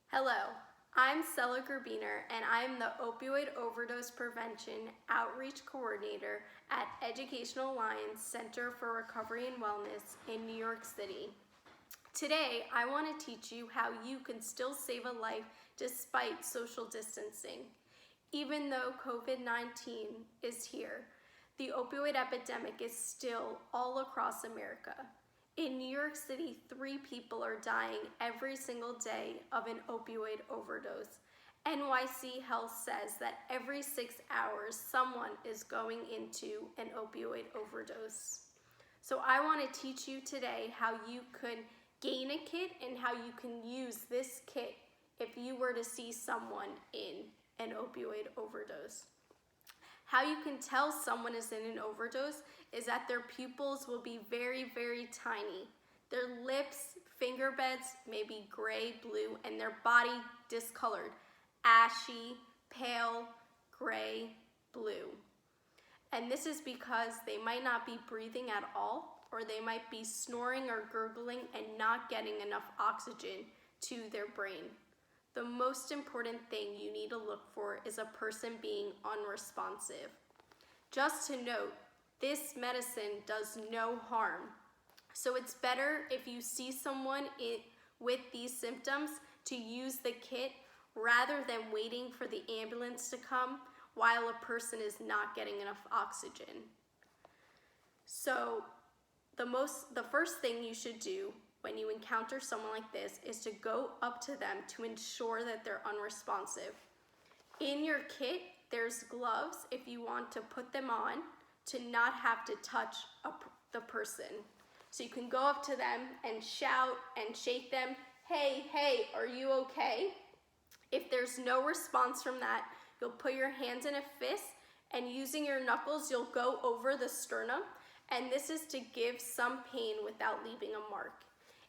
Hello, I'm Sela Grabiner, and I'm the Opioid Overdose Prevention Outreach Coordinator at Educational Alliance Center for Recovery and Wellness in New York City. Today, I want to teach you how you can still save a life despite social distancing. Even though COVID-19 is here, the opioid epidemic is still all across America. In New York City, 3 people are dying every single day of an opioid overdose. NYC Health says that every 6 hours, someone is going into an opioid overdose. So I want to teach you today how you can gain a kit and how you can use this kit if you were to see someone in an opioid overdose. How you can tell someone is in an overdose is that their pupils will be very, very tiny. Their lips, finger beds may be gray, blue, and their body discolored, ashy, pale, gray, blue. And this is because they might not be breathing at all, or they might be snoring or gurgling and not getting enough oxygen to their brain. The most important thing you need to look for is a person being unresponsive. Just to note, this medicine does no harm. So it's better if you see someone with these symptoms to use the kit rather than waiting for the ambulance to come while a person is not getting enough oxygen. So the first thing you should do when you encounter someone like this is to go up to them to ensure that they're unresponsive. In your kit, there's gloves if you want to put them on to not have to touch the person. So you can go up to them and shout and shake them, hey, are you okay? If there's no response from that, you'll put your hands in a fist and using your knuckles, you'll go over the sternum, and this is to give some pain without leaving a mark.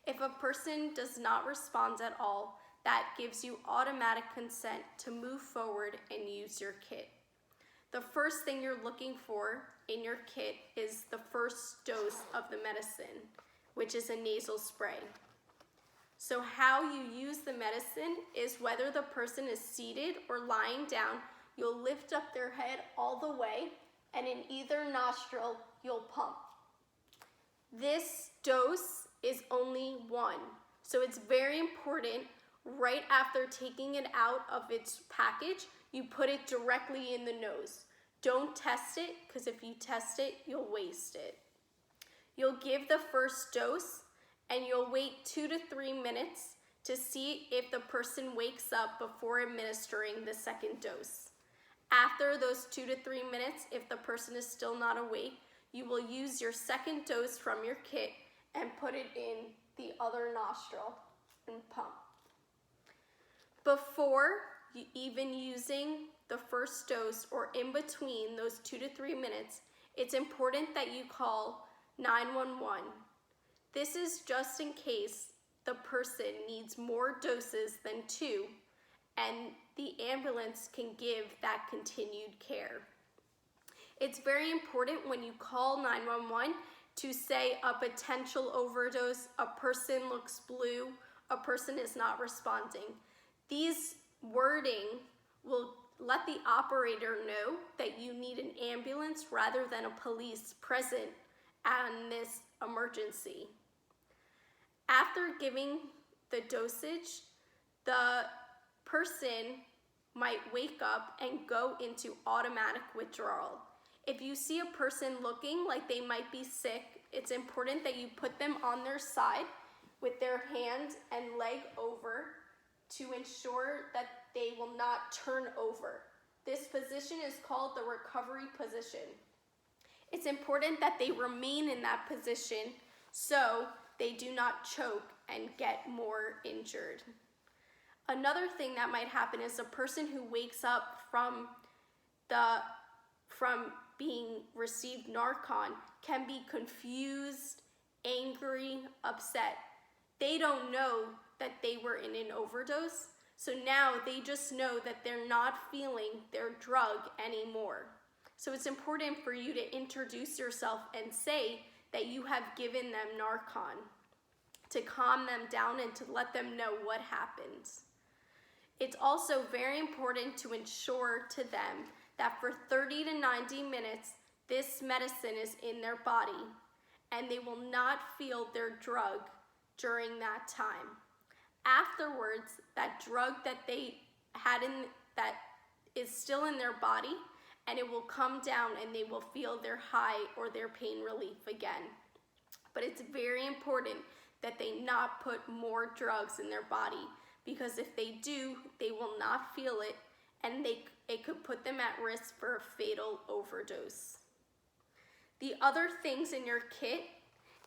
If a person does not respond at all, that gives you automatic consent to move forward and use your kit. The first thing you're looking for in your kit is the first dose of the medicine, which is a nasal spray. So how you use the medicine is whether the person is seated or lying down, you'll lift up their head all the way, and in either nostril, you'll pump. This dose is only one, so it's very important right after taking it out of its package, you put it directly in the nose. Don't test it, because if you test it, you'll waste it. You'll give the first dose, and you'll wait 2 to 3 minutes to see if the person wakes up before administering the second dose. After those 2 to 3 minutes, if the person is still not awake, you will use your second dose from your kit and put it in the other nostril and pump. Before even using the first dose or in between those 2 to 3 minutes, it's important that you call 911. This is just in case the person needs more doses than 2 and the ambulance can give that continued care. It's very important when you call 911 to say a potential overdose, a person looks blue, a person is not responding. These wording will let the operator know that you need an ambulance rather than a police present on this emergency. After giving the dosage, the person might wake up and go into automatic withdrawal. If you see a person looking like they might be sick, it's important that you put them on their side with their hand and leg over to ensure that they will not turn over. This position is called the recovery position. It's important that they remain in that position so they do not choke and get more injured. Another thing that might happen is a person who wakes up from being received Narcan can be confused, angry, upset. They don't know that they were in an overdose, so now they just know that they're not feeling their drug anymore. So it's important for you to introduce yourself and say that you have given them Narcan to calm them down and to let them know what happens. It's also very important to ensure to them that for 30 to 90 minutes, this medicine is in their body and they will not feel their drug during that time. Afterwards, that drug that they had that is still in their body, and it will come down and they will feel their high or their pain relief again. But it's very important that they not put more drugs in their body, because if they do, they will not feel it, and it could put them at risk for a fatal overdose. The other things in your kit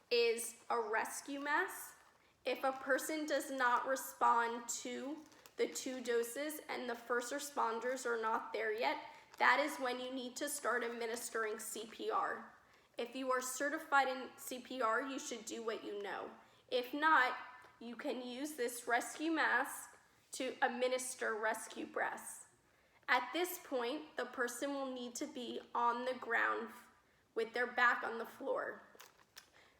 is a rescue mask. If a person does not respond to the 2 doses and the first responders are not there yet, that is when you need to start administering CPR. If you are certified in CPR, you should do what you know. If not, you can use this rescue mask to administer rescue breaths. At this point, the person will need to be on the ground with their back on the floor.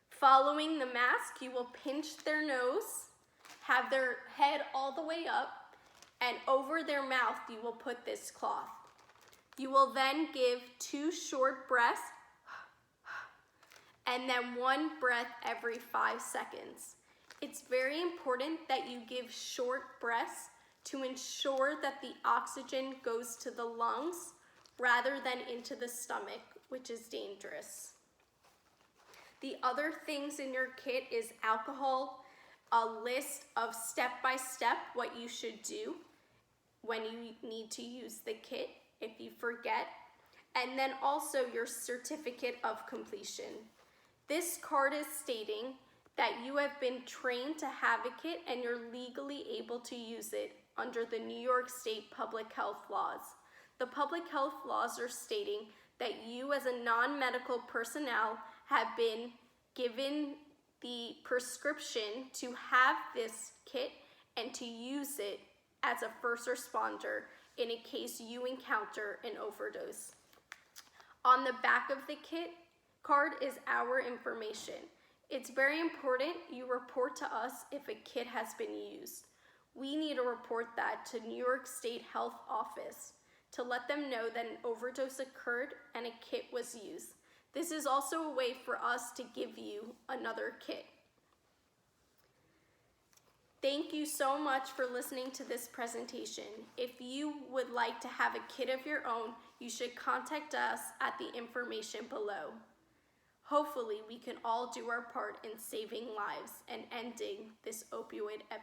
Following the mask, you will pinch their nose, have their head all the way up, and over their mouth, you will put this cloth. You will then give 2 short breaths, and then 1 breath every 5 seconds. It's very important that you give short breaths to ensure that the oxygen goes to the lungs rather than into the stomach, which is dangerous. The other things in your kit is alcohol, a list of step-by-step what you should do when you need to use the kit if you forget, and then also your certificate of completion. This card is stating that you have been trained to have a kit and you're legally able to use it under the New York State public health laws. The public health laws are stating that you as a non-medical personnel have been given the prescription to have this kit and to use it as a first responder in a case you encounter an overdose. On the back of the kit card is our information. It's very important you report to us if a kit has been used. We need to report that to New York State Health Office to let them know that an overdose occurred and a kit was used. This is also a way for us to give you another kit. Thank you so much for listening to this presentation. If you would like to have a kit of your own, you should contact us at the information below. Hopefully, we can all do our part in saving lives and ending this opioid epidemic.